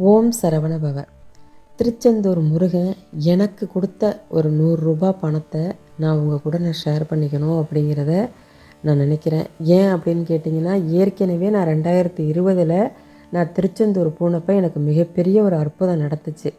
ஓம் சரவண பவ. திருச்செந்தூர் முருகன் எனக்கு கொடுத்த ஒரு 100 ரூபா பணத்தை நான் கூட ஷேர் பண்ணிக்கணும் அப்படிங்கிறத நான் நினைக்கிறேன். ஏன் அப்படின்னு கேட்டிங்கன்னா, ஏற்கனவே நான் 2020 நான் திருச்செந்தூர் போனப்போ எனக்கு மிகப்பெரிய ஒரு அற்புதம் நடந்துச்சு.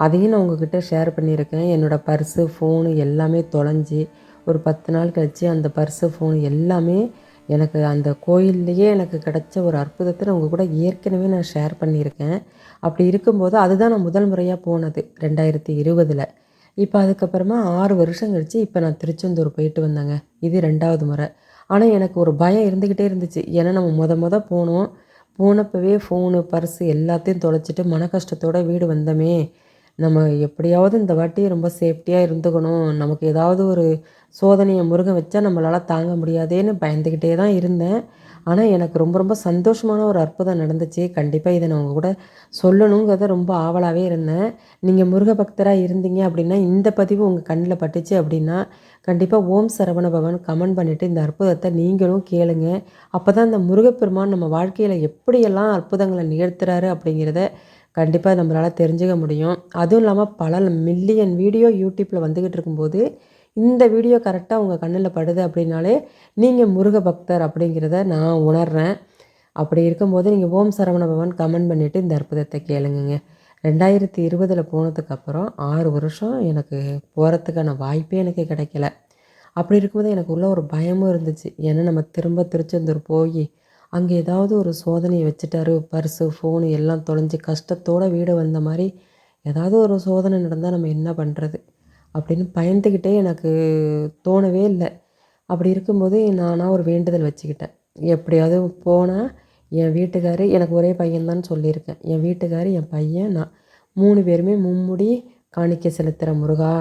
அதையும் நான் உங்ககிட்ட ஷேர் பண்ணியிருக்கேன். என்னோடய பர்ஸு, ஃபோனு எல்லாமே தொலைஞ்சி ஒரு 10 நாள் கழித்து அந்த பர்ஸு, ஃபோனு எல்லாமே எனக்கு அந்த கோயில்லையே எனக்கு கிடச்ச ஒரு அற்புதத்தை நான் உங்கள் கூட ஏற்கனவே நான் ஷேர் பண்ணியிருக்கேன். அப்படி இருக்கும்போது அதுதான் நான் முதல் முறையாக போனது 2020. இப்போ அதுக்கப்புறமா 6 வருஷம் கழிச்சு இப்போ நான் திருச்செந்தூர் போயிட்டு வந்தேங்க. இது 2வது முறை. ஆனால் எனக்கு ஒரு பயம் இருந்துக்கிட்டே இருந்துச்சு. ஏன்னா நம்ம போனோம். போனப்பவே ஃபோனு, பர்ஸு எல்லாத்தையும் தொலைச்சிட்டு மன கஷ்டத்தோட வீடு வந்தோமே! நம்ம எப்படியாவது இந்த வாட்டி ரொம்ப சேஃப்டியாக இருந்துக்கணும். நமக்கு ஏதாவது ஒரு சோதனையை முருகன் வச்சா நம்மளால தாங்க முடியாதேன்னு பயந்துக்கிட்டே தான் இருந்தேன். ஆனால் எனக்கு ரொம்ப ரொம்ப சந்தோஷமான ஒரு அற்புதம் நடந்துச்சு. கண்டிப்பாக இதை நான் உங்க கூட சொல்லணுங்கிறத ரொம்ப ஆவலாகவே இருந்தேன். நீங்கள் முருக பக்தராக இருந்தீங்க அப்படின்னா, இந்த பதிவு உங்கள் கண்ணில் பட்டுச்சு அப்படின்னா, கண்டிப்பாக ஓம் சரவண பவன் கமெண்ட் பண்ணிவிட்டு இந்த அற்புதத்தை நீங்களும் கேளுங்க. அப்போ தான் இந்த முருகப்பெருமான் நம்ம வாழ்க்கையில் எப்படியெல்லாம் அற்புதங்களை நிகழ்த்துறாரு அப்படிங்கிறத கண்டிப்பாக நம்மளால் தெரிஞ்சுக்க முடியும். அதுவும் இல்லாமல் பல மில்லியன் வீடியோ யூடியூப்பில் வந்துக்கிட்டு இருக்கும்போது, இந்த வீடியோ கரெக்டாக உங்கள் கண்ணில் படுது அப்படின்னாலே, நீங்கள் முருக பக்தர் அப்படிங்கிறத நான் உணர்றேன். அப்படி இருக்கும்போது நீங்கள் ஓம் சரவண பவன் கமெண்ட் பண்ணிவிட்டு இந்த அற்புதத்தை கேளுங்கங்க. 2020 போனதுக்கப்புறம் 6 வருஷம் எனக்கு போகிறதுக்கான வாய்ப்பே எனக்கு கிடைக்கல. அப்படி இருக்கும்போது எனக்கு உள்ள ஒரு பயமும் இருந்துச்சு. ஏன்னா நம்ம திரும்ப திருச்செந்தூர் போய் அங்கே ஏதாவது ஒரு சோதனையை வச்சுட்டாரு, பர்ஸு, ஃபோனு எல்லாம் தொலைஞ்சு கஷ்டத்தோடு வீடு வந்த மாதிரி ஏதாவது ஒரு சோதனை நடந்தால் நம்ம என்ன பண்ணுறது அப்படின்னு பயந்துக்கிட்டே எனக்கு தோணவே இல்லை. அப்படி இருக்கும்போது நானாக ஒரு வேண்டுதல் வச்சுக்கிட்டேன். எப்படியாவது போனால் என் வீட்டுக்காரு எனக்கு ஒரே பையன்தான் சொல்லியிருக்கேன். என் வீட்டுக்காரு, என் பையன், நான் 3 பேருமே மும்முடி காணிக்கை செலுத்துகிற முருகா,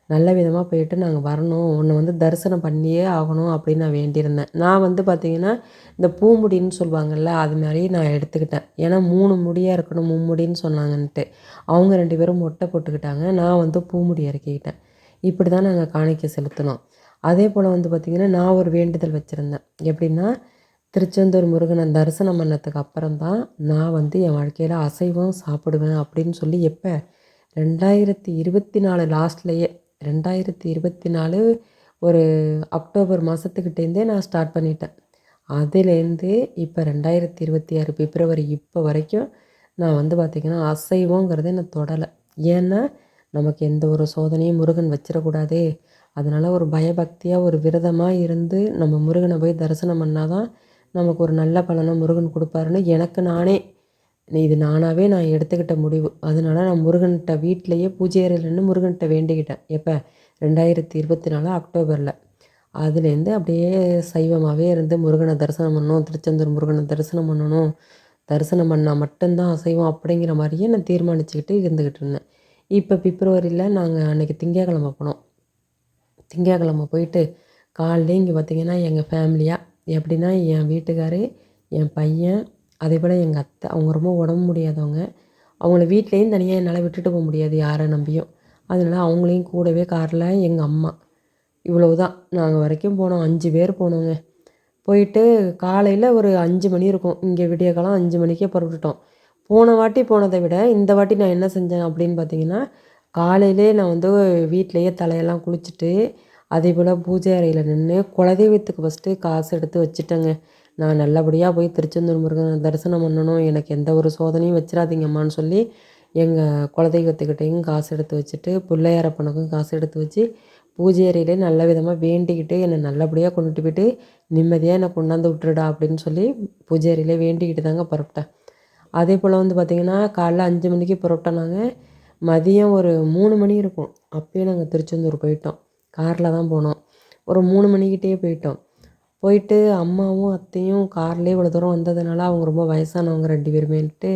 நல்ல விதமாக போயிட்டு நாங்கள் வரணும். உன்னை தரிசனம் பண்ணியே ஆகணும் அப்படின்னு நான் வேண்டியிருந்தேன். நான் பார்த்திங்கன்னா, இந்த பூமுடின்னு சொல்லுவாங்கள்ல, அது மாதிரி நான் எடுத்துக்கிட்டேன். ஏன்னா 3 முடியாக இருக்கணும் மும்முடின்னு சொன்னாங்கன்ட்டு. அவங்க 2 பேரும் மொட்டை போட்டுக்கிட்டாங்க. நான் பூமுடி இறக்கிக்கிட்டேன். இப்படி தான் நாங்கள் காணிக்கை செலுத்தினோம். அதே போல் பார்த்திங்கன்னா, நான் ஒரு வேண்டுதல் வச்சுருந்தேன். எப்படின்னா, திருச்செந்தூர் முருகனை தரிசனம் பண்ணதுக்கு அப்புறம் தான் நான் என் வாழ்க்கையில் அசைவம் சாப்பிடுவேன் அப்படின்னு சொல்லி எப்போ 2024 லாஸ்ட்லேயே 2024 ஒரு அக்டோபர் மாதத்துக்கிட்டேருந்தே நான் ஸ்டார்ட் பண்ணிட்டேன். அதுலேருந்து இப்போ 2026 பிப்ரவரி இப்போ வரைக்கும் நான் பார்த்திங்கன்னா அசைவங்கிறதே நான் தொடலை. ஏன்னா நமக்கு எந்த ஒரு சோதனையும் முருகன் வச்சிடக்கூடாதே. அதனால் ஒரு பயபக்தியாக ஒரு விரதமாக இருந்து நம்ம முருகனை போய் தரிசனம் பண்ணால் தான் நமக்கு ஒரு நல்ல பலனை முருகன் கொடுப்பாருன்னு எனக்கு நானே இது நானாகவே நான் எடுத்துக்கிட்ட முடிவு. அதனால நான் முருகன்கிட்ட வீட்டிலையே பூஜை அறையில் நின்று முருகன்கிட்ட வேண்டிக்கிட்டேன். எப்போ 2024 அக்டோபரில். அதுலேருந்து அப்படியே சைவமாகவே இருந்து முருகனை தரிசனம் பண்ணணும், திருச்செந்தூர் முருகனை தரிசனம் பண்ணணும், தரிசனம் பண்ணால் மட்டும்தான் அசைவம் அப்படிங்கிற மாதிரியே நான் தீர்மானிச்சுக்கிட்டு இருந்துக்கிட்டு இருந்தேன். இப்போ பிப்ரவரியில் நாங்கள் அன்றைக்கி திங்கட்கிழமை போனோம். திங்கட்கிழமை போயிட்டு காலையிலே இங்கே பார்த்திங்கன்னா எங்கள் ஃபேமிலியாக எப்படின்னா என் வீட்டுக்காரு, என் பையன், அதேபோல் எங்கள் அத்தை. அவங்க ரொம்ப உடம்பு முடியாதவங்க. அவங்கள வீட்லேயும் தனியாக என்னால் விட்டுட்டு போக முடியாது யாரை நம்பியும். அதனால அவங்களையும் கூடவே காரில் எங்கள் அம்மா. இவ்வளவுதான். நாங்கள் வரைக்கும் போனோம். 5 பேர் போனோங்க. போயிட்டு காலையில் ஒரு 5 மணி இருக்கும். இங்கே விடியகாலம் 5 மணிக்கே புறப்பட்டுட்டோம். போன வாட்டி போனதை விட இந்த வாட்டி நான் என்ன செஞ்சேன் அப்படின்னு பார்த்தீங்கன்னா, காலையிலே நான் வீட்டிலேயே தலையெல்லாம் குளிச்சுட்டு, அதேபோல் பூஜை அறையில் நின்று குலதெய்வத்துக்கு ஃபஸ்ட்டு காசு எடுத்து வச்சுட்டேங்க. நான் நல்லபடியாக போய் திருச்செந்தூர் முருகனை தரிசனம் பண்ணணும், எனக்கு எந்த ஒரு சோதனையும் வச்சிடாதீங்கம்மான்னு சொல்லி எங்கள் குலதெய்வத்துக்கிட்டேயும் காசு எடுத்து வச்சுட்டு, பிள்ளையாரப்பனுக்கும் காசு எடுத்து வச்சு, பூஜை அறையிலே நல்ல விதமாக வேண்டிக்கிட்டு என்னை நல்லபடியாக கொண்டுட்டு போய்ட்டு நிம்மதியாக என்னை கொண்டாந்து விட்டுருடா அப்படின்னு சொல்லி பூஜை அறையிலே வேண்டிக்கிட்டு தாங்க புறப்பட்டேன். அதே போல் பார்த்திங்கன்னா காலைல 5 மணிக்கு புறப்பட்டோம் நாங்கள். மதியம் ஒரு 3 மணி இருக்கும். அப்போயே நாங்கள் திருச்செந்தூர் போயிட்டோம். காரில் தான் போனோம். ஒரு 3 மணிக்கிட்டே போயிட்டோம். போயிட்டு அம்மாவும் அத்தையும் கார்லேயே இவ்வளோ தூரம் வந்ததுனால அவங்க ரொம்ப வயசானவங்க 2 பேருமேன்ட்டு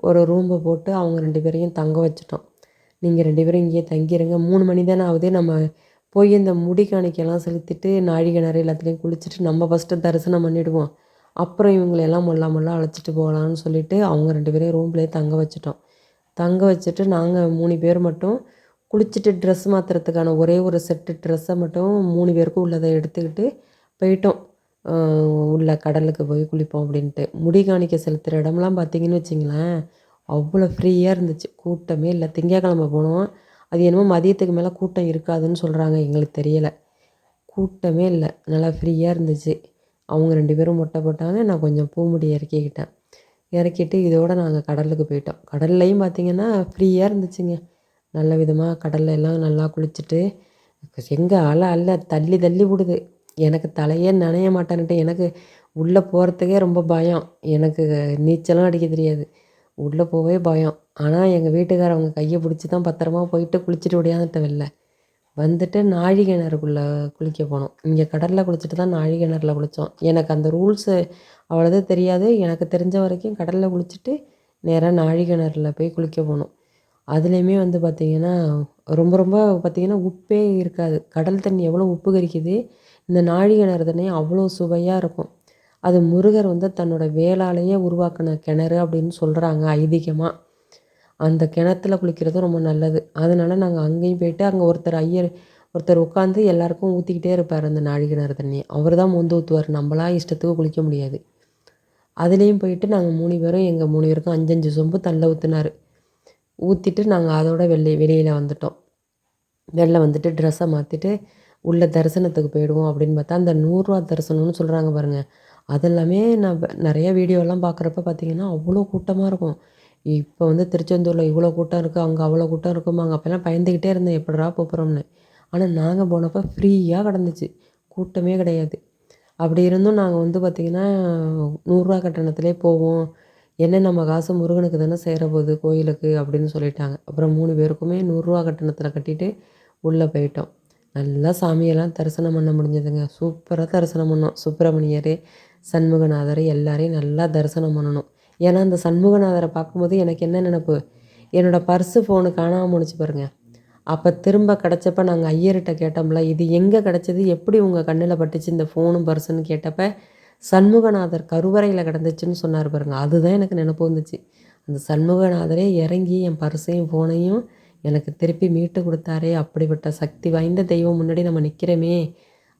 ஒரு ரூம்பை போட்டு அவங்க 2 பேரையும் தங்க வச்சுட்டோம். நீங்கள் 2 பேரும் இங்கேயே தங்கிடுங்க. 3 மணி தானே ஆகுது. நம்ம போய் இந்த முடி காணிக்கையெல்லாம் செலுத்திட்டு நாழி கிணறு எல்லாத்துலேயும் குளிச்சுட்டு நம்ம ஃபஸ்ட்டு தரிசனம் பண்ணிவிடுவோம். அப்புறம் இவங்களையெல்லாம் மொல்லா அழைச்சிட்டு போகலான்னு சொல்லிவிட்டு அவங்க 2 பேரையும் ரூம்லேயே தங்க வச்சுட்டோம். தங்க வச்சுட்டு நாங்கள் 3 பேர் மட்டும் குளிச்சுட்டு ட்ரெஸ் மாற்றுறதுக்கான ஒரே ஒரு செட்டு ட்ரெஸ்ஸை மட்டும் 3 பேருக்கும் உள்ளதை எடுத்துக்கிட்டு போயிட்டோம். உள்ள கடலுக்கு போய் குளிப்போம் அப்படின்ட்டு. முடி காணிக்கை செலுத்துகிற இடம்லாம் பார்த்திங்கன்னு வச்சிங்களேன், அவ்வளோ ஃப்ரீயாக இருந்துச்சு. கூட்டமே இல்லை. திங்கட்கிழமை போனோம். அது என்னமோ மதியத்துக்கு மேலே கூட்டம் இருக்காதுன்னு சொல்கிறாங்க. எங்களுக்கு தெரியலை. கூட்டமே இல்லை. நல்லா ஃப்ரீயாக இருந்துச்சு. அவங்க 2 பேரும் மொட்டை போட்டாங்க. நான் கொஞ்சம் பூ முடி இறக்கிக்கிட்டேன். இறக்கிட்டு இதோட நாங்கள் கடலுக்கு போயிட்டோம். கடல்லையும் பார்த்திங்கன்னா ஃப்ரீயாக இருந்துச்சுங்க. நல்ல விதமாக கடல்ல எல்லாம் நல்லா குளிச்சுட்டு எங்கே அலை அலை தள்ளி தள்ளி விடுது. எனக்கு தலையே நனைய மாட்டேன்னுட்டு எனக்கு உள்ளே போகிறதுக்கே ரொம்ப பயம். எனக்கு நீச்சலும் அடிக்க தெரியாது. உள்ளே போகவே பயம். ஆனால் எங்கள் வீட்டுக்காரவங்க கையை பிடிச்சி தான் பத்திரமா போயிட்டு குளிச்சுட்டு ஓடியாந்துட்டேன் வெளில. வந்துட்டு நாழி கிணறுக்குள்ளே குளிக்க போனோம். இங்கே கடலில் குளிச்சுட்டு தான் நாழி கிணறுல குளித்தோம். எனக்கு அந்த ரூல்ஸு அவ்வளோது தெரியாது. எனக்கு தெரிஞ்ச வரைக்கும் கடலில் குளிச்சுட்டு நேராக நாழி கிணறுல போய் குளிக்க போனோம். அதுலேயுமே வந்து பார்த்திங்கன்னா ரொம்ப ரொம்ப பார்த்திங்கன்னா உப்பே இருக்காது. கடல் தண்ணி எவ்வளோ உப்பு கரிக்குது. இந்த நாழி கிணறு தண்ணி அவ்வளோ சுவையாக இருக்கும். அது முருகர் வந்து தன்னோட வேலாலேயே உருவாக்கின கிணறு அப்படின்னு சொல்கிறாங்க ஐதீகமாக. அந்த கிணத்துல குளிக்கிறது ரொம்ப நல்லது. அதனால நாங்கள் அங்கேயும் போயிட்டு அங்கே ஒருத்தர் உட்காந்து எல்லாருக்கும் ஊற்றிக்கிட்டே இருப்பார் அந்த நாழி கிணறு தண்ணியை. அவர் தான் மொந்து ஊற்றுவார். நம்மளா இஷ்டத்துக்கு குளிக்க முடியாது. அதுலேயும் போயிட்டு நாங்கள் 3 பேரும் எங்கள் 3 பேருக்கும் 5 5 சொம்பு தண்ணில் ஊற்றினார். ஊற்றிட்டு நாங்கள் அதோட வெளியில் வந்துட்டோம். வெளில வந்துட்டு ட்ரெஸ்ஸை மாற்றிட்டு உள்ள தரிசனத்துக்கு போயிடுவோம் அப்படின்னு பார்த்தா அந்த ரூ. 100 தரிசனம்னு சொல்கிறாங்க பாருங்கள். அதெல்லாமே நான் நிறைய வீடியோலாம் பார்க்குறப்ப பார்த்திங்கன்னா அவ்வளோ கூட்டமாக இருக்கும். இப்போ வந்து திருச்செந்தூரில் இவ்வளோ கூட்டம் இருக்குது, அங்கே அவ்வளோ கூட்டம் இருக்குமாங்க. அப்போல்லாம் பயந்துக்கிட்டே இருந்தேன் எப்படிடா போகிறோம்னு. ஆனால் நாங்கள் போனப்போ ஃப்ரீயாக கிடந்துச்சு. கூட்டமே கிடையாது. அப்படி இருந்தும் நாங்கள் வந்து பார்த்திங்கன்னா ரூ. 100 கட்டணத்திலே போவோம். என்ன நம்ம காசு முருகனுக்கு தானே சேர போகுது கோயிலுக்கு அப்படின்னு சொல்லிட்டாங்க. அப்புறம் 3 பேருக்குமே ரூ. 100 கட்டணத்தில் கட்டிட்டு உள்ளே போயிட்டோம். நல்லா சாமியெல்லாம் தரிசனம் பண்ண முடிஞ்சதுங்க. சூப்பராக தரிசனம் பண்ணோம். சுப்பிரமணியர், சண்முகநாதர் எல்லாரையும் நல்லா தரிசனம் பண்ணணும். ஏன்னா அந்த சண்முகநாதரை பார்க்கும்போது எனக்கு என்ன நினப்பு, என்னோடய பர்ஸு ஃபோனு காணாமல் போணுச்சு பாருங்கள். அப்போ திரும்ப கிடச்சப்ப நாங்கள் ஐயர்கிட்ட கேட்டோம்ல, இது எங்கே கிடச்சிது, எப்படி உங்கள் கண்ணில் பட்டுச்சு இந்த ஃபோனும் பர்ஸுன்னு கேட்டப்ப சண்முகநாதர் கருவறையில் கிடந்துச்சுன்னு சொன்னார் பாருங்கள். அதுதான் எனக்கு நினப்பு வந்துச்சு. அந்த சண்முகநாதரே இறங்கி என் பர்ஸையும் ஃபோனையும் எனக்கு திருப்பி மீட்டு கொடுத்தாரே, அப்படிப்பட்ட சக்தி வாய்ந்த தெய்வம் முன்னாடி நம்ம நிற்கிறோமே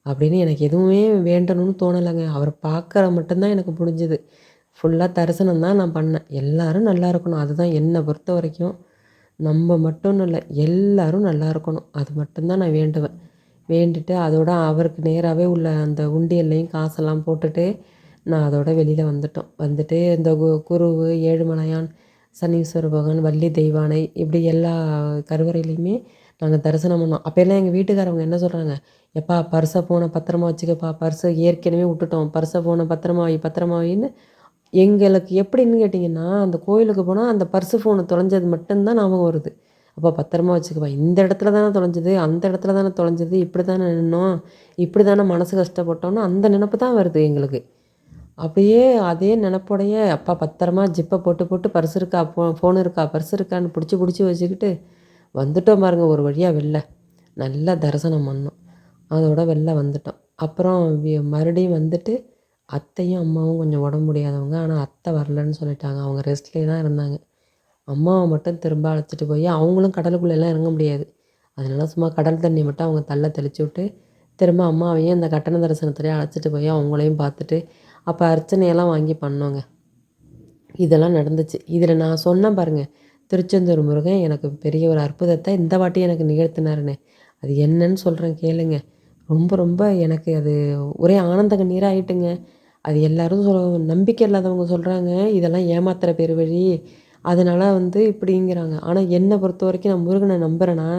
அப்படின்னு எனக்கு எதுவுமே வேண்டணும்னு தோணலைங்க. அவரை பார்க்குற மட்டும்தான் எனக்கு புரிஞ்சுது. ஃபுல்லாக தரிசனம் தான் நான் பண்ணேன். எல்லோரும் நல்லா இருக்கணும். அதுதான் என்னை பொறுத்த வரைக்கும். நம்ம மட்டும்னு இல்லை, எல்லோரும் நல்லா இருக்கணும். அது மட்டும்தான் நான் வேண்டுவேன். வேண்டிட்டு அதோட அவருக்கு நேராகவே உள்ள அந்த உண்டியல்லையும் காசெல்லாம் போட்டுட்டு நான் அதோட வெளியில் வந்துட்டோம். வந்துட்டு இந்த குருவு, ஏழுமலையான், சனீஸ்வர பகவான், வள்ளி தெய்வானை இப்படி எல்லா கருவறையிலையுமே நாங்கள் தரிசனம் பண்ணோம். அப்போல்லாம் எங்கள் வீட்டுக்காரவங்க என்ன சொல்கிறாங்க, எப்பா பர்ஸை ஃபோனை பத்திரமா வச்சுக்கப்பா, பர்ஸை ஏற்கனவே விட்டுட்டோம், பர்ஸை ஃபோனை பத்திரமா வைன்னு. எங்களுக்கு எப்படின்னு கேட்டிங்கன்னா, அந்த கோயிலுக்கு போனால் அந்த பர்ஸு ஃபோனு தொலைஞ்சது மட்டும்தான் ஞாபகம் வருது. அப்போ பத்திரமா வச்சுக்கப்பா, இந்த இடத்துல தானே தொலைஞ்சது, அந்த இடத்துல தானே தொலைஞ்சது, இப்படி தானே நின்னோம், இப்படி தானே மனசு கஷ்டப்பட்டோன்னு அந்த நினப்பு தான் வருது எங்களுக்கு. அப்படியே அதே நினப்போடையே அப்பா பத்திரமா ஜிப்பை போட்டு போட்டு பர்ஸ் இருக்கா, ஃபோன் இருக்கா, பர்ஸ் இருக்கான்னு பிடிச்சி வச்சுக்கிட்டு வந்துட்டோம் பாருங்க ஒரு வழியாக வெளில. நல்லா தரிசனம் பண்ணோம். அதோட வெளில வந்துட்டோம். அப்புறம் மறுபடியும் வந்துட்டு அத்தையும் அம்மாவும் கொஞ்சம் உடம்பு முடியாதவங்க. ஆனால் அத்தை வரலன்னு சொல்லிட்டாங்க. அவங்க ரெஸ்ட்லேயே தான் இருந்தாங்க. அம்மாவை மட்டும் திரும்ப அழைச்சிட்டு போய் அவங்களும் கடலுக்குள்ளெல்லாம் இறங்க முடியாது. அதனால சும்மா கடல் தண்ணி மட்டும் அவங்க தள்ள தெளிச்சு விட்டு திரும்ப அம்மாவையும் இந்த கட்டண தரிசனத்துலேயே அழைச்சிட்டு போய் அவங்களையும் பார்த்துட்டு அப்போ அர்ச்சனையெல்லாம் வாங்கி பண்ணோங்க. இதெல்லாம் நடந்துச்சு. இதில் நான் சொன்னேன் பாருங்கள், திருச்செந்தூர் முருகன் எனக்கு பெரிய ஒரு அற்புதத்தை இந்த வாட்டி எனக்கு நிகழ்த்தினாருன்னு. அது என்னன்னு சொல்கிறேன் கேளுங்க. ரொம்ப ரொம்ப எனக்கு அது ஒரே ஆனந்த கண்ணீராக ஆகிட்டுங்க. அது எல்லோரும் நம்பிக்கை இல்லாதவங்க சொல்கிறாங்க, இதெல்லாம் ஏமாத்துகிற பேர் வழி, அதனால் வந்து இப்படிங்கிறாங்க. ஆனால் என்னை பொறுத்த வரைக்கும் நான் முருகனை நம்புகிறேன்னா,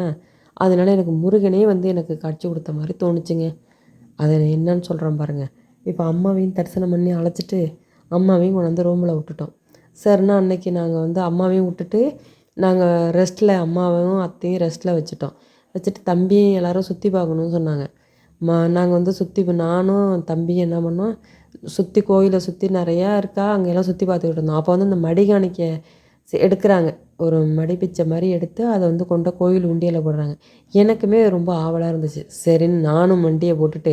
அதனால் எனக்கு முருகனே வந்து எனக்கு காட்சி கொடுத்த மாதிரி தோணுச்சுங்க. அதை என்னன்னு சொல்கிறேன் பாருங்கள். இப்போ அம்மாவையும் தரிசனம் பண்ணி அழைச்சிட்டு அம்மாவையும் கொண்டாந்து ரூமில் விட்டுட்டோம். சரிண்ணா அன்னைக்கு நாங்கள் வந்து அம்மாவையும் விட்டுட்டு நாங்கள் ரெஸ்ட்டில் அம்மாவையும் அத்தையும் ரெஸ்ட்டில் வச்சுட்டு தம்பியும் எல்லோரும் சுற்றி பார்க்கணுன்னு சொன்னாங்க. நாங்கள் வந்து நானும் தம்பியும் என்ன பண்ணோம், கோயிலை சுற்றி நிறையா இருக்கா அங்கெல்லாம் சுற்றி பார்த்துக்கிட்டு இருந்தோம். அப்போ வந்து இந்த மடிகாணிக்க எடுக்கிறாங்க. ஒரு மடி பிச்சை மாதிரி எடுத்து அதை வந்து கொண்டு கோயில் உண்டியலில் போடுறாங்க. எனக்குமே ரொம்ப ஆவலாக இருந்துச்சு. சரின்னு நானும் மண்டியை போட்டுட்டு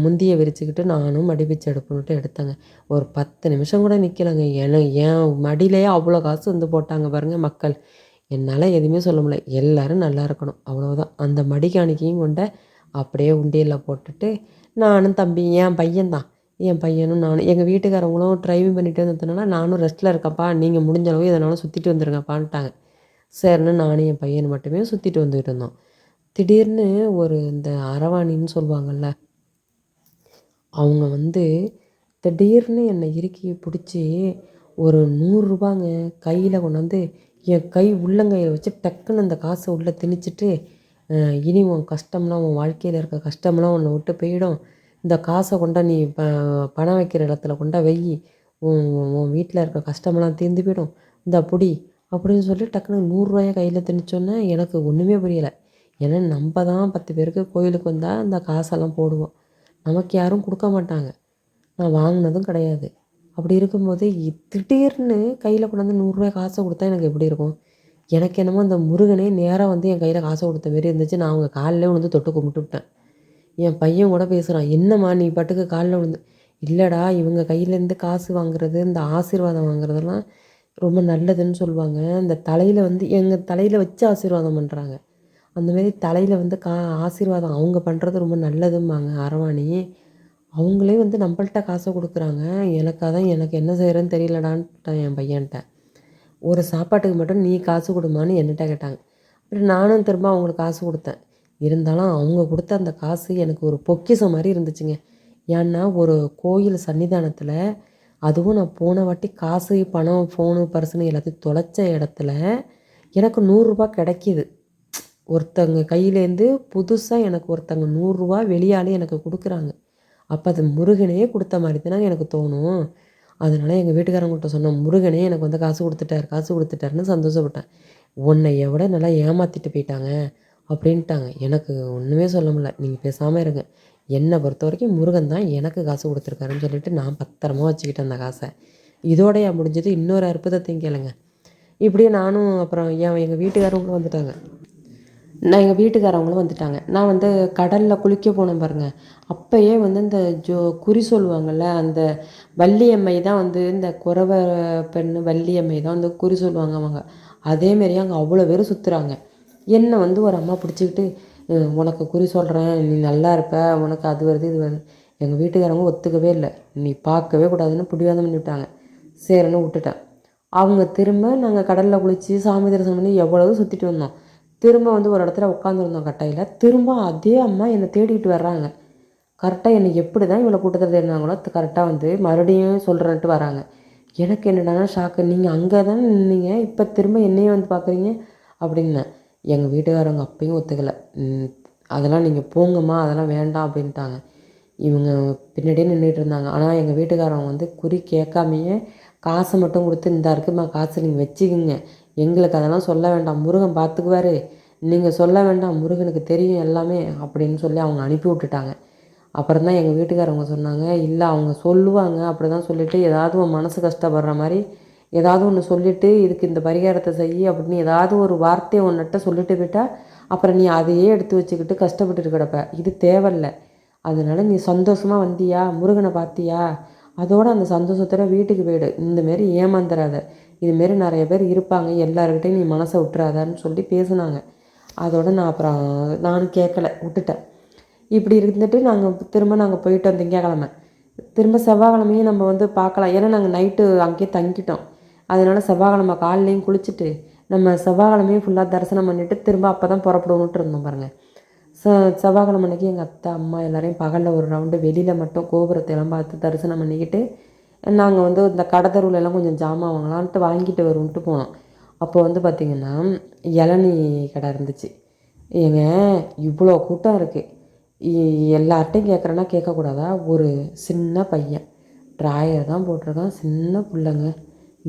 முந்தியை விரிச்சுக்கிட்டு நானும் மடி பிச்சை எடுப்புன்னுட்டு எடுத்தேங்க. ஒரு 10 நிமிஷம் கூட நிற்கலைங்க. என் மடியிலேயே அவ்வளோ காசு வந்து போட்டாங்க பாருங்கள் மக்கள். என்னால் எதுவுமே சொல்ல முடியல. எல்லோரும் நல்லா இருக்கணும் அவ்வளோதான். அந்த மடிகாணிக்கையும் கொண்ட அப்படியே உண்டியலில் போட்டுட்டு நானும் தம்பி என் பையன்தான் என் பையனும் நானும் எங்கள் வீட்டுக்காரவங்களும் ட்ரைவிங் பண்ணிட்டு வந்ததுனால நானும் ரெஸ்ட்டில் இருக்கேன்ப்பா, நீங்கள் முடிஞ்ச அளவு எதனாலும் சுற்றிட்டு வந்துருங்கப்பான்ட்டாங்க. சரின்னு நானும் என் பையன் மட்டுமே சுற்றிட்டு வந்துக்கிட்டு இருந்தோம். திடீர்னு ஒரு இந்த அரவாணின்னு சொல்லுவாங்கள்ல, அவங்க வந்து திடீர்னு என்னை இறுக்கி பிடிச்சி ஒரு ரூ. 100ங்க கையில் கொண்டாந்து என் கை உள்ளங்கையில் வச்சு டக்குன்னு அந்த காசை உள்ளே திணிச்சிட்டு, இனி உன் கஷ்டம்லாம் உன் வாழ்க்கையில் இருக்க கஷ்டம்லாம் உன்னை விட்டு போயிடும். இந்த காசை கொண்டா நீ பணம் வைக்கிற இடத்துல கொண்டா வெய். உன் உன் வீட்டில் இருக்க கஷ்டமெல்லாம் தீர்ந்து போயிடும். இந்தா புடி அப்படின்னு சொல்லி டக்குன்னு ரூ. 100 கையில் திணிச்சோன்னே எனக்கு ஒன்றுமே புரியலை. ஏன்னா நம்ம தான் 10 பேருக்கு கோயிலுக்கு வந்தால் அந்த காசெல்லாம் போடுவோம். நமக்கு யாரும் கொடுக்க மாட்டாங்க. நான் வாங்கினதும் கிடையாது. அப்படி இருக்கும்போது திடீர்னு கையில் கொண்டாந்து ரூ. 100 காசை கொடுத்தா எனக்கு எப்படி இருக்கும்? எனக்கு என்னமோ அந்த முருகனே நேராக வந்து என் கையில் காசை கொடுத்த மாரி இருந்துச்சு. நான் அவங்க காலிலே விழுந்து தொட்டு கும்பிட்டுவிட்டேன். என் பையன் கூட பேசுகிறான், என்னம்மா நீ பாட்டுக்கு காலில் விழுந்து. இல்லைடா, இவங்க கையிலேருந்து காசு வாங்குறது, இந்த ஆசீர்வாதம் வாங்குறதெல்லாம் ரொம்ப நல்லதுன்னு சொல்லுவாங்க. இந்த தலையில் வந்து எங்கள் தலையில் வச்சு ஆசீர்வாதம் பண்ணுறாங்க. அந்தமாரி தலையில் வந்து ஆசீர்வாதம் அவங்க பண்ணுறது ரொம்ப நல்லதும்பாங்க அரவாணி. அவங்களே வந்து நம்மள்ட்ட காசை கொடுக்குறாங்க. எனக்கு என்ன செய்கிறேன்னு தெரியலடான்ட்டேன் என் பையன்ட்ட. ஒரு சாப்பாட்டுக்கு மட்டும் நீ காசு கொடுமான்னு என்கிட்ட கேட்டாங்க. அப்புறம் நானும் திரும்ப அவங்களுக்கு காசு கொடுத்தேன். இருந்தாலும் அவங்க கொடுத்த அந்த காசு எனக்கு ஒரு பொக்கிஷம் மாதிரி இருந்துச்சுங்க. ஏன்னா ஒரு கோயில் சன்னிதானத்தில், அதுவும் நான் போன வாட்டி காசு பணம் ஃபோனு பர்ஸுன்னு எல்லாத்தையும் தொலைச்ச இடத்துல எனக்கு ரூ. 100 கிடைக்கிது. ஒருத்தங்க கையிலேருந்து புதுசாக எனக்கு ஒருத்தங்க ரூ. 100 வெளியாலே எனக்கு கொடுக்குறாங்க. அப்போ அது முருகனே கொடுத்த மாதிரி தானே எனக்கு தோணும். அதனால் எங்கள் வீட்டுக்காரங்கள்ட்ட சொன்னேன், முருகனே எனக்கு வந்து காசு கொடுத்துட்டாருன்னு சந்தோஷப்பட்டேன். உன்னைய விட நல்லா ஏமாற்றிட்டு போயிட்டாங்க அப்படின்ட்டாங்க. எனக்கு ஒன்றுமே சொல்ல முடியல. நீங்கள் பேசாமல் இருங்க. என்னை பொறுத்த வரைக்கும் முருகன் தான் எனக்கு காசு கொடுத்துருக்காருன்னு சொல்லிவிட்டு நான் பத்திரமா வச்சுக்கிட்டேன் அந்த காசை. இதோடையா முடிஞ்சது? இன்னொரு அற்புதத்தையும் கேளுங்க. இப்படியே நானும் அப்புறம் எங்கள் வீட்டுக்காரவங்களும் வந்துட்டாங்க. எங்கள் வீட்டுக்காரவங்களும் வந்துட்டாங்க. நான் வந்து கடலில் குளிக்க போனேன் பாருங்கள். அப்போயே வந்து இந்த குறி சொல்லுவாங்கள்ல, அந்த வள்ளியம்மை தான் வந்து இந்த குறவ பெண்ணு வள்ளியம்மை தான் வந்து குறி சொல்லுவாங்க அவங்க. அதேமாரி அங்கே அவ்வளோ பேர் சுற்றுறாங்க. என்னை வந்து ஒரு அம்மா பிடிச்சிக்கிட்டு, உனக்கு குறி சொல்கிறேன், நீ நல்லா இருப்ப, உனக்கு அது வருது இது வருது. எங்கள் வீட்டுக்காரவங்க ஒத்துக்கவே இல்லை. நீ பார்க்கவே கூடாதுன்னு பிடிவாதம் பண்ணிவிட்டாங்க. சரின்னு விட்டுட்டேன். அவங்க திரும்ப நாங்கள் கடலில் குளித்து சாமி தரிசனம் பண்ணி எவ்வளவு சுற்றிட்டு வந்தோம். திரும்ப வந்து ஒரு இடத்துல உட்காந்துருந்தோம் கட்டையில். திரும்ப அதே அம்மா என்னை தேடிக்கிட்டு வர்றாங்க. கரெக்டாக என்னை எப்படி தான் இவ்வளோ கூட்டத்தில் தேடினாங்களோ கரெக்டாக வந்து மறுபடியும் சொல்கிறேன்ட்டு வராங்க. எனக்கு என்னடானா ஷாக்கு. நீங்கள் அங்கே தானே நின்னீங்க, இப்போ திரும்ப என்னையே வந்து பார்க்குறீங்க அப்படின்னேன். எங்கள் வீட்டுக்காரவங்க அப்பயும் ஒத்துக்கலை. அதெல்லாம் நீங்கள் போங்கம்மா, அதெல்லாம் வேண்டாம் அப்படின்ட்டாங்க. இவங்க பின்னாடியே நின்றுட்டு இருந்தாங்க. ஆனால் எங்கள் வீட்டுக்காரவங்க வந்து குறி கேட்காமையே காசை மட்டும் கொடுத்து, இந்தா இருக்குமா காசு, நீங்கள் வச்சுக்கிங்க, எங்களுக்கு அதெல்லாம் சொல்ல வேண்டாம், முருகன் பார்த்துக்குவாரு, நீங்கள் சொல்ல வேண்டாம், முருகனுக்கு தெரியும் எல்லாமே அப்படின்னு சொல்லி அவங்க அனுப்பி விட்டுட்டாங்க. அப்புறம் தான் எங்கள் வீட்டுக்காரவங்க சொன்னாங்க, இல்லை அவங்க சொல்லுவாங்க, அப்படி தான் சொல்லிவிட்டு ஏதாவது உன் மனசு கஷ்டப்படுற மாதிரி ஏதாவது ஒன்று சொல்லிவிட்டு இதுக்கு இந்த பரிகாரத்தை செய் அப்படின்னு ஏதாவது ஒரு வார்த்தையை ஒன்றுட்ட சொல்லிட்டு போயிட்டா அப்புறம் நீ அதையே எடுத்து வச்சுக்கிட்டு கஷ்டப்பட்டுட்டு கிடப்ப. இது தேவையில்லை. அதனால நீ சந்தோஷமாக வந்தியா, முருகனை பார்த்தியா, அதோடு அந்த சந்தோஷத்தோட வீட்டுக்கு போயிடு. இந்தமாரி ஏமாந்துடாத. இதுமாரி நிறைய பேர் இருப்பாங்க, எல்லாருக்கிட்டையும் நீ மனசை விட்டுறாதான்னு சொல்லி பேசுனாங்க. அதோடு நான் அப்புறம் நானும் கேட்கல, விட்டுட்டேன். இப்படி இருந்துட்டு நாங்கள் போயிட்டோம் திங்கக்கிழமை. திரும்ப செவ்வாய்க்கிழமையும் நம்ம வந்து பார்க்கலாம். ஏன்னா நாங்கள் நைட்டு அங்கேயே தங்கிட்டோம். அதனால் செவ்வாய்க்கிழமை காலையிலையும் குளிச்சுட்டு நம்ம செவ்வாய்க்கிழமையும் ஃபுல்லாக தரிசனம் பண்ணிவிட்டு திரும்ப அப்போ தான் புறப்படுவோன்ட்டு இருந்தோம் பாருங்கள். செவ்வாய்க்கிழமை அன்றைக்கி எங்கள் அத்தை அம்மா எல்லோரையும் பகலில் ஒரு ரவுண்டு வெளியில் மட்டும் கோபுரத்தை எல்லாம் பார்த்து தரிசனம் பண்ணிக்கிட்டு நாங்கள் வந்து இந்த கடத்தருவுலெல்லாம் கொஞ்சம் ஜாமான் வாங்கலான்ட்டு வாங்கிட்டு வருவோன்ட்டு போனோம். அப்போ வந்து பார்த்திங்கன்னா இளநீ கடை இருந்துச்சு. ஏங்க இவ்வளோ கூட்டம் இருக்குது, எல்லார்ட்டையும் கேட்குறேன்னா கேட்கக்கூடாதா? ஒரு சின்ன பையன் ட்ராயர் தான் போட்டிருக்கான், சின்ன பிள்ளைங்க,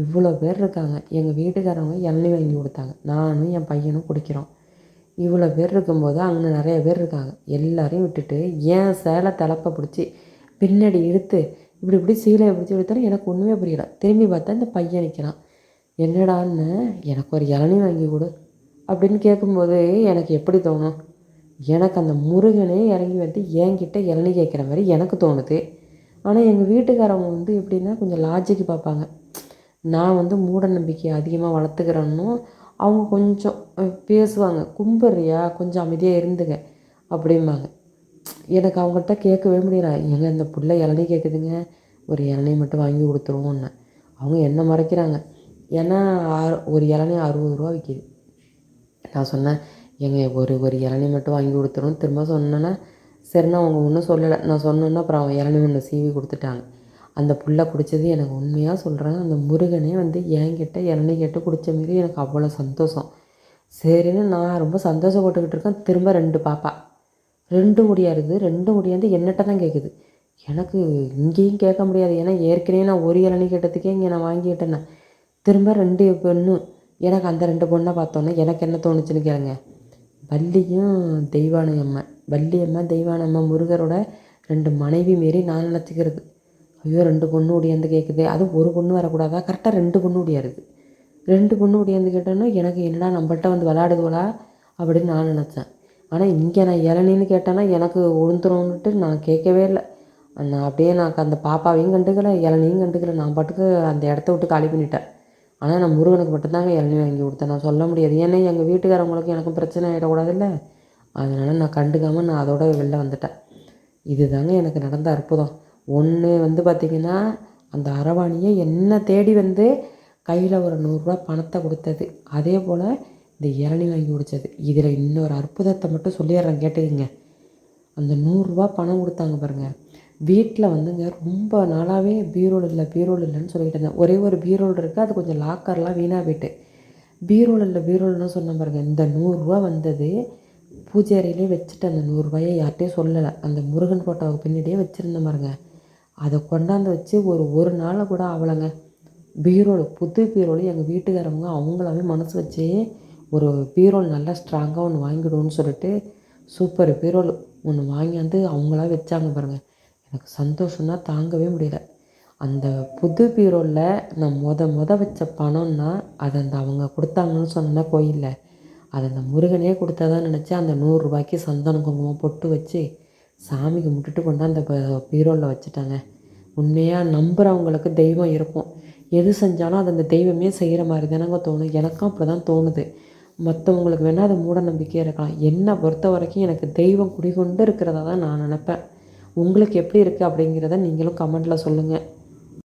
இவ்வளோ பேர் இருக்காங்க. எங்கள் வீட்டுக்காரவங்க இளநீ வாங்கி கொடுத்தாங்க. நானும் என் பையனும் குடிக்கிறோம். இவ்வளோ பேர் இருக்கும்போது அங்கே நிறைய பேர் இருக்காங்க. எல்லாரையும் விட்டுட்டு ஏன் சேலை தலைப்பை பிடிச்சி பின்னாடி இழுத்து இப்படி சீலையை பிடிச்சி இழுத்தாலும் எனக்கு ஒன்றுமே புரியலை. திரும்பி பார்த்தா இந்த பையன் நிற்கிறான். என்னடான்னு, எனக்கு ஒரு இளநீ வாங்கி கொடு அப்படின்னு கேட்கும்போது எனக்கு எப்படி தோணும்? எனக்கு அந்த முருகனே இறங்கி வந்து என்கிட்ட இளநீ கேட்குற மாதிரி எனக்கு தோணுது. ஆனால் எங்கள் வீட்டுக்காரவங்க வந்து எப்படின்னா கொஞ்சம் லாஜிக்கு பார்ப்பாங்க. நான் வந்து மூட நம்பிக்கையை அதிகமாக வளர்த்துக்கிறேன்னும் அவங்க கொஞ்சம் பேசுவாங்க. கும்பிட்றியா, கொஞ்சம் அமைதியாக இருந்துங்க அப்படிம்பாங்க. எனக்கு அவங்கள்ட்ட கேட்கவே முடியல. ஏங்க இந்த புள்ள இளநீ கேட்குதுங்க, ஒரு இளநீ மட்டும் வாங்கி கொடுத்துருவோன்னேன். அவங்க என்ன மறைக்கிறாங்க. ஏன்னா ஒரு இளநீ ரூ. 60 விற்கிது. நான் சொன்னேன், ஏங்க ஒரு ஒரு இளநீ மட்டும் வாங்கி கொடுத்துருவோம். திரும்ப சொன்னேன்னா, சரிண்ணா அவங்க ஒன்றும் சொல்லலை. நான் சொன்னேன்னா அப்புறம் அவன் இளநீ ஒன்று சீவி கொடுத்துட்டாங்க. அந்த புள்ள குடித்தது எனக்கு உண்மையாக சொல்கிறேன், அந்த முருகனே வந்து என்கிட்ட இளநீ கேட்டு குடித்த மாரி எனக்கு அவ்வளோ சந்தோஷம். சரின்னு நான் ரொம்ப சந்தோஷப்பட்டுக்கிட்டு இருக்கேன். திரும்ப 2 பாப்பா 2 முடியாருது. 2 முடியாந்து என்னட்ட தான் கேட்குது. எனக்கு இங்கேயும் கேட்க முடியாது. ஏன்னா ஏற்கனவே நான் ஒரு இளநீ கேட்டதுக்கே இங்கே நான் வாங்கிட்டேனே. திரும்ப 2 பொண்ணு. எனக்கு அந்த 2 பொண்ணை பார்த்தோன்னே எனக்கு என்ன தோணுச்சுன்னு கேளுங்க. வள்ளியும் தெய்வானை அம்மா, வள்ளி அம்மா தெய்வானை அம்மா முருகரோட 2 மனைவி மாரி நான் நினச்சிக்கிறது. ஐயோ 2 பொண்ணு ஒடியாந்து கேட்குது. அதுவும் ஒரு பொண்ணு வரக்கூடாதா, கரெக்டாக 2 பொண்ணு ஒடியாருது. 2 பொண்ணு ஒடியாந்து கேட்டோன்னா எனக்கு என்னடா நம்மள்ட்ட வந்து விளாடுதுவளா அப்படின்னு நான் நினச்சேன். ஆனால் இங்கே நான் இளநீன்னு கேட்டேன்னா எனக்கு உளுந்துரும்னுட்டு நான் கேட்கவே இல்லை. நான் அப்படியே நான் அந்த பாப்பாவையும் கண்டுக்கலை, இளநியும் கண்டுக்கலை. நான் பாட்டுக்கு அந்த இடத்த விட்டு காலி பண்ணிட்டேன். ஆனால் நான் முருகனுக்கு மட்டும்தாங்க இளநீ வாங்கி கொடுத்தேன். நான் சொல்ல முடியாது. ஏன்னா எங்கள் வீட்டுக்காரவங்களுக்கு எனக்கும் பிரச்சனை ஆகிடக்கூடாதுல்ல. அதனால் நான் கண்டுக்காமல் நான் அதோட வெளில வந்துட்டேன். இது தாங்க எனக்கு நடந்த அற்புதம். ஒன்று வந்து பார்த்திங்கன்னா, அந்த அரவாணியை என்னை தேடி வந்து கையில் ஒரு ரூ. 100 பணத்தை கொடுத்தது. அதே போல் இந்த இளநீ வாங்கி குடித்தது. இதில் இன்னொரு அற்புதத்தை மட்டும் சொல்லிடுறேன் கேட்டுக்கங்க. அந்த ரூ. 100 பணம் கொடுத்தாங்க பாருங்கள். வீட்டில் வந்துங்க ரொம்ப நாளாகவே பீரோல் இல்லை பீரோல் இல்லைன்னு சொல்லிக்கிட்டு இருந்தேன். ஒரே ஒரு பீரோல் இருக்குது, அது கொஞ்சம் லாக்கர்லாம் வீணாக போயிட்டு. பீரோல் இல்லை பீரோல்னு சொன்னேன் பாருங்கள். இந்த ரூ. 100 வந்தது பூஜை அறையிலே வச்சுட்டு அந்த ரூ. 100 யார்கிட்டையும் சொல்லலை. அந்த முருகன் ஃபோட்டோவுக்கு பின்னாடியே வச்சுருந்தேன் பாருங்க. அதை கொண்டாந்து வச்சு ஒரு நாளை கூட ஆகலைங்க. பீரோல் புது பீரோல் எங்கள் வீட்டுக்காரவங்க அவங்களாவே மனசு வச்சு ஒரு பீரோல் நல்லா ஸ்ட்ராங்காக ஒன்று வாங்கிடுவோன்னு சொல்லிட்டு சூப்பர் பீரோல் ஒன்று வாங்கியாந்து அவங்களா வச்சாங்க பாருங்கள். எனக்கு சந்தோஷம்னா தாங்கவே முடியல. அந்த புது பீரோலில் நான் வச்ச பணம்னா அதை அந்த அவங்க கொடுத்தாங்கன்னு சொன்னேன்னா கோயிலில், அதை அந்த முருகனே கொடுத்ததான் நினச்சி அந்த ரூ. 100 சந்தனம் குங்குமம் பொட்டு வச்சு சாமி கும்பிட்டுட்டு கொண்டு அந்த பீரோலில் வச்சுட்டாங்க. உண்மையாக நம்புகிறவங்களுக்கு தெய்வம் இருக்கும். எது செஞ்சாலும் அது அந்த தெய்வமே செய்கிற மாதிரி தானங்க தோணும். எனக்கும் அப்படி தான் தோணுது. மற்றவங்களுக்கு வேணால் அது மூட நம்பிக்கையாக இருக்கலாம். என்னை பொறுத்த வரைக்கும் எனக்கு தெய்வம் குடிகொண்டு இருக்கிறதா தான் நான் நினப்பேன். உங்களுக்கு எப்படி இருக்குது அப்படிங்கிறத நீங்களும் கமெண்ட்டில் சொல்லுங்கள்.